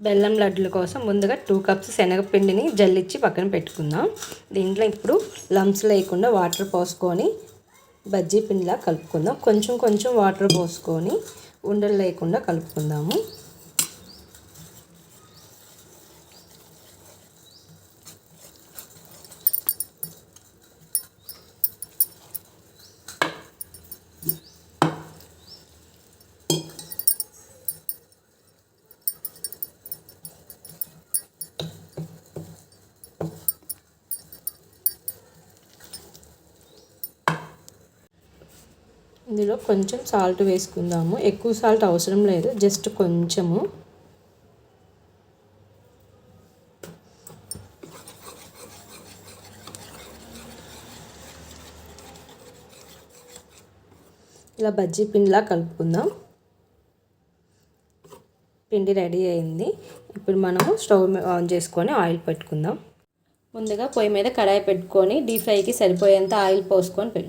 బెల్లం లడ్డుల కోసం ముందుగా 2 కప్స్ శనగపిండిని జల్లించి పక్కన పెట్టుకుందాం. దీంట్లో ఇప్పుడు లంప్స్ లేకుండా వాటర్ పోసుకొని బజ్జీ పిండిలా కలుపుకుందాం. కొంచెం కొంచెం వాటర్ పోసుకొని ఉండలు లేకుండా కలుపుకుందాము. ఇందులో కొంచెం సాల్ట్ వేసుకుందాము. ఎక్కువ సాల్ట్ అవసరం లేదు, జస్ట్ కొంచెము. ఇలా బజ్జీ పిండిలా కలుపుకుందాం. పిండి రెడీ అయింది. ఇప్పుడు మనము స్టవ్ ఆన్ చేసుకొని ఆయిల్ పెట్టుకుందాం. ముందుగా పొయ్యి మీద కడాయి పెట్టుకొని డీప్ ఫ్రైకి సరిపోయేంత ఆయిల్ పోసుకొని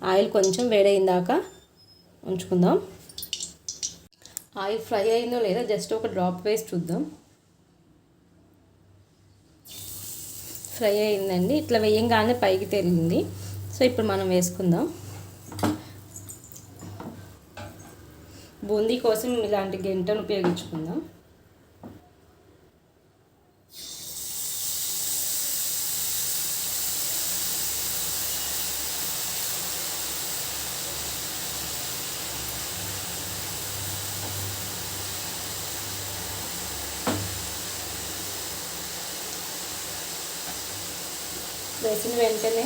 ఆయిల్ కొంచెం వేడైందాక ఉంచుకుందాం. ఆయిల్ ఫ్రై అయిందో లేదో జస్ట్ ఒక డ్రాప్ వేసి చూద్దాం. ఫ్రై అయిందండి. ఇట్లా వేయంగానే పైకి తేలింది. సో ఇప్పుడు మనం వేసుకుందాం. బూందీ కోసం ఇలాంటి గెంటను ఉపయోగించుకుందాం. వేసిన వెంటనే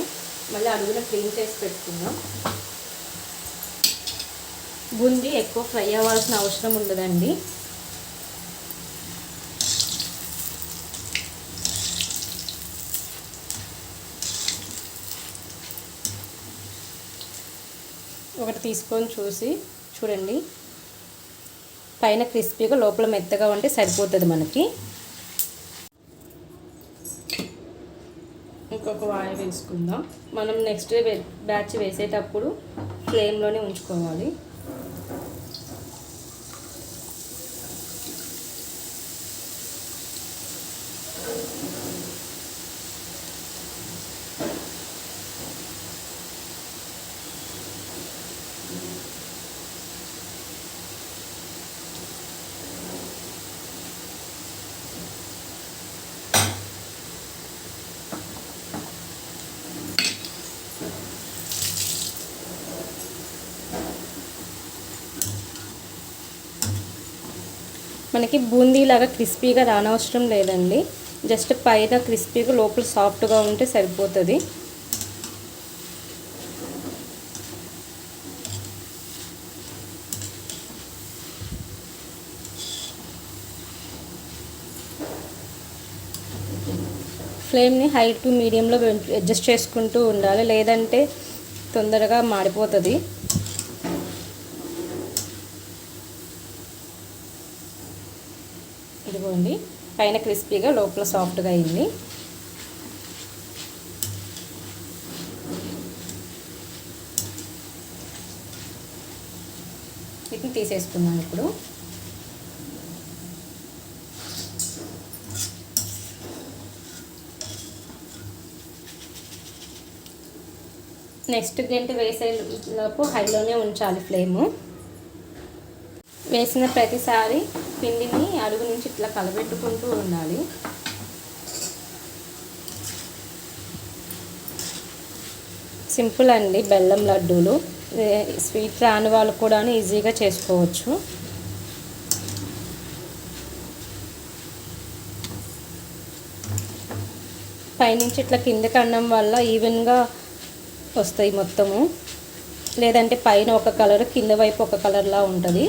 మళ్ళీ అడుగున క్లీన్ చేసి పెట్టుకుందాం. బూందీ ఎక్కువ ఫ్రై అవ్వాల్సిన అవసరం ఉండదండి. ఒకటి తీసుకొని చూడండి, పైన క్రిస్పీగా లోపల మెత్తగా ఉంటే సరిపోతుంది మనకి. ఇంకొక వాయి వేసుకుందాం. మనం నెక్స్ట్ బ్యాచ్ వేసేటప్పుడు ఫ్లేమ్లోనే ఉంచుకోవాలి. మనకి బూందీ లాగా క్రిస్పీగా రానవసరం లేదండి. జస్ట్ పైన క్రిస్పీగా లోపల సాఫ్ట్గా ఉంటే సరిపోతుంది. ఫ్లేమ్ని హై టు మీడియంలో అడ్జస్ట్ చేసుకుంటూ ఉండాలి, లేదంటే తొందరగా మాడిపోతుంది. ఇదిగోండి, పైన క్రిస్పీగా లోపల సాఫ్ట్గా అయింది. వీటిని తీసేసుకున్నాను. ఇప్పుడు నెక్స్ట్ గంట వేసేలోపు హైలోనే ఉంచాలి ఫ్లేము. వేసిన ప్రతిసారి పిండిని అడుగు నుంచి ఇట్లా కలబెట్టుకుంటూ ఉండాలి. సింపుల్ అండి బెల్లం లడ్డూలు. స్వీట్ రాని వాళ్ళు కూడా ఈజీగా చేసుకోవచ్చు. పైనుంచి ఇట్లా కిందకి అనడం వల్ల ఈవెన్గా వస్తాయి మొత్తము, లేదంటే పైన ఒక కలర్ కింద వైపు ఒక కలర్లా ఉంటుంది.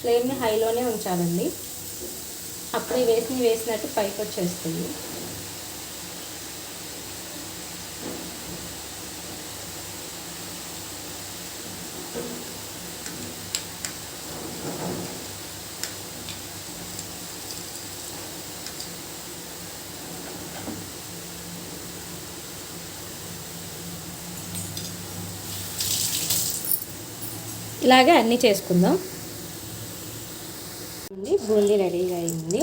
ఫ్లేమ్ని హైలోనే ఉంచాలండి, అప్పుడే వేసినట్టు పైకి వచ్చేస్తుంది. ఇలాగే అన్నీ చేసుకుందాం. బూందీ రెడీగా అయింది.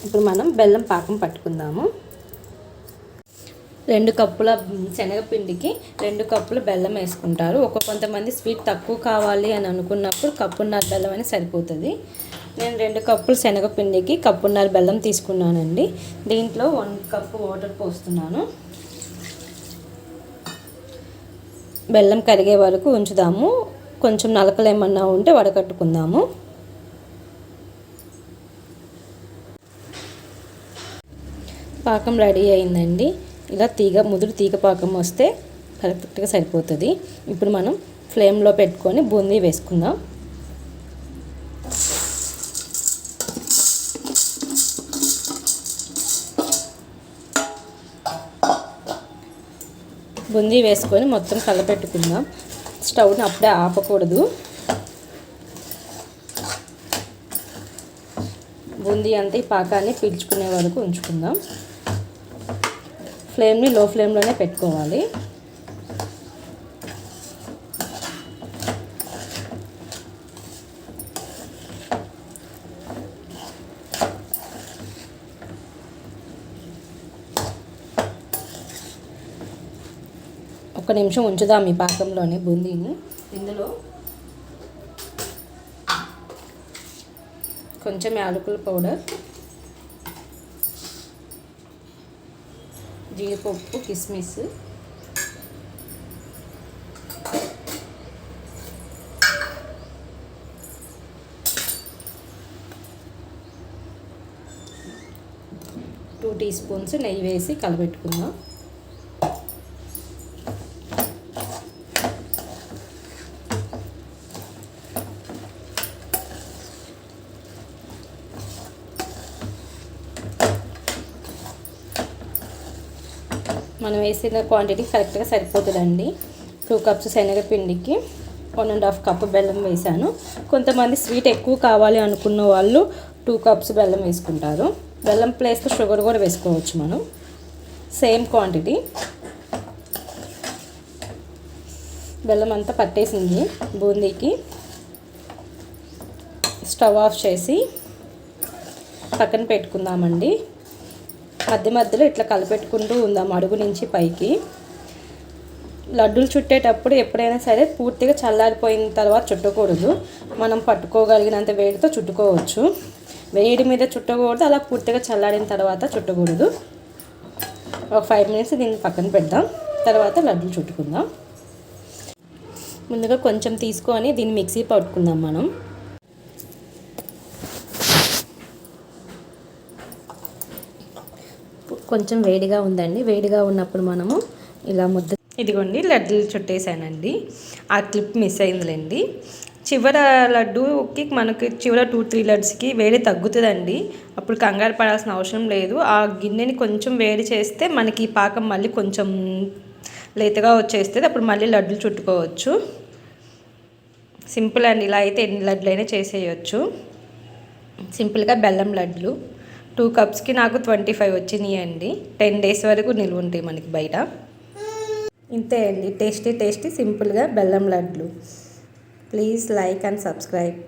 ఇప్పుడు మనం బెల్లం పాకం పట్టుకుందాము. 2 కప్పుల శనగపిండికి 2 కప్పుల బెల్లం వేసుకుంటారు. కొంతమంది స్వీట్ తక్కువ కావాలి అని అనుకున్నప్పుడు కప్పున్నర బెల్లం అని సరిపోతుంది. నేను 2 కప్పుల శనగపిండికి కప్పున్నర బెల్లం తీసుకున్నానండి. దీంట్లో 1 కప్పు వాటర్ పోస్తున్నాను. బెల్లం కరిగే వరకు ఉంచుదాము. కొంచెం నలకలు ఏమన్నా ఉంటే వడకట్టుకుందాము. పాకం రెడీ అయిందండి. ఇలా ముదురు తీగ పాకం వస్తే కరెక్ట్గా సరిపోతుంది. ఇప్పుడు మనం ఫ్లేమ్లో పెట్టుకొని బూందీ వేసుకుందాం. బూందీ వేసుకొని మొత్తం కలపెట్టుకుందాం. స్టవ్ని అప్పుడే ఆపకూడదు. బూందీ అంతా ఈ పాకాన్ని పీల్చుకునే వరకు ఉంచుకుందాం. ఫ్లేమ్ని లో ఫ్లేమ్లోనే పెట్టుకోవాలి. ఒక నిమిషం ఉంచుదాం ఈ పాకంలోనే బూందీని. ఇందులో కొంచెం యాలకుల పౌడర్, జీడిపప్పు, కిస్మిస్, టూ టీ స్పూన్స్ నెయ్యి వేసి కలబెట్టుకుందాం. మనం వేసిన క్వాంటిటీ కరెక్ట్గా సరిపోతుందండి. 2 కప్స్ శనగపిండికి 1.5 కప్పు బెల్లం వేసాను. కొంతమంది స్వీట్ ఎక్కువ కావాలి అనుకున్న వాళ్ళు 2 కప్స్ బెల్లం వేసుకుంటారు. బెల్లం ప్లేస్లో షుగర్ కూడా వేసుకోవచ్చు మనం. Same quantity. బెల్లం అంతా పట్టేసింది బూందీకి. స్టవ్ ఆఫ్ చేసి పక్కన పెట్టుకుందామండి. మధ్యలో ఇట్లా కలిపెట్టుకుంటూ ఉందాం అడుగు నుంచి పైకి. లడ్డూలు చుట్టేటప్పుడు ఎప్పుడైనా సరే పూర్తిగా చల్లారిపోయిన తర్వాత చుట్టకూడదు. మనం పట్టుకోగలిగినంత వేడితో చుట్టుకోవచ్చు. వేడి మీద చుట్టకూడదు, అలా పూర్తిగా చల్లారిన తర్వాత చుట్టకూడదు. ఒక 5 మినిట్స్ దీన్ని పక్కన పెడదాం. తర్వాత లడ్డూలు చుట్టుకుందాం. ముందుగా కొంచెం తీసుకొని దీన్ని మిక్సీ పట్టుకుందాం మనం. కొంచెం వేడిగా ఉందండి. వేడిగా ఉన్నప్పుడు మనము ఇలా ఇదిగోండి లడ్డూలు చుట్టేసానండి. ఆ క్లిప్ మిస్ అయిందిలేండి. చివర లడ్డూకి మనకి చివర 2-3 లడ్స్కి వేడి తగ్గుతుందండి. అప్పుడు కంగారు పడాల్సిన అవసరం లేదు. ఆ గిన్నెని కొంచెం వేడి చేస్తే మనకి ఈ పాకం మళ్ళీ కొంచెం లేతగా వచ్చేస్తుంది. అప్పుడు మళ్ళీ లడ్డూలు చుట్టుకోవచ్చు. సింపుల్ అండి. ఇలా అయితే ఎన్ని లడ్డులైనా చేసేయచ్చు. సింపుల్గా బెల్లం లడ్లు 2 కప్స్కి నాకు 25 వచ్చినాయి అండి. 10 days వరకు నిల్వ ఉంటాయి మనకి బయట. ఇంతే అండి, టేస్టీ సింపుల్గా బెల్లం లడ్లు. Please like and subscribe.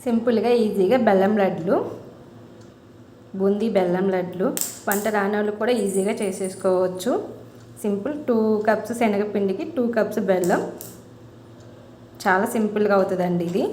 సింపుల్గా ఈజీగా బెల్లం లడ్లు, బూందీ బెల్లం లడ్లు వంట రానోళ్ళు కూడా ఈజీగా చేసేసుకోవచ్చు. సింపుల్. 2 కప్స్ శనగపిండికి 2 కప్స్ బెల్లం. చాలా సింపుల్గా అవుతుందండి ఇది.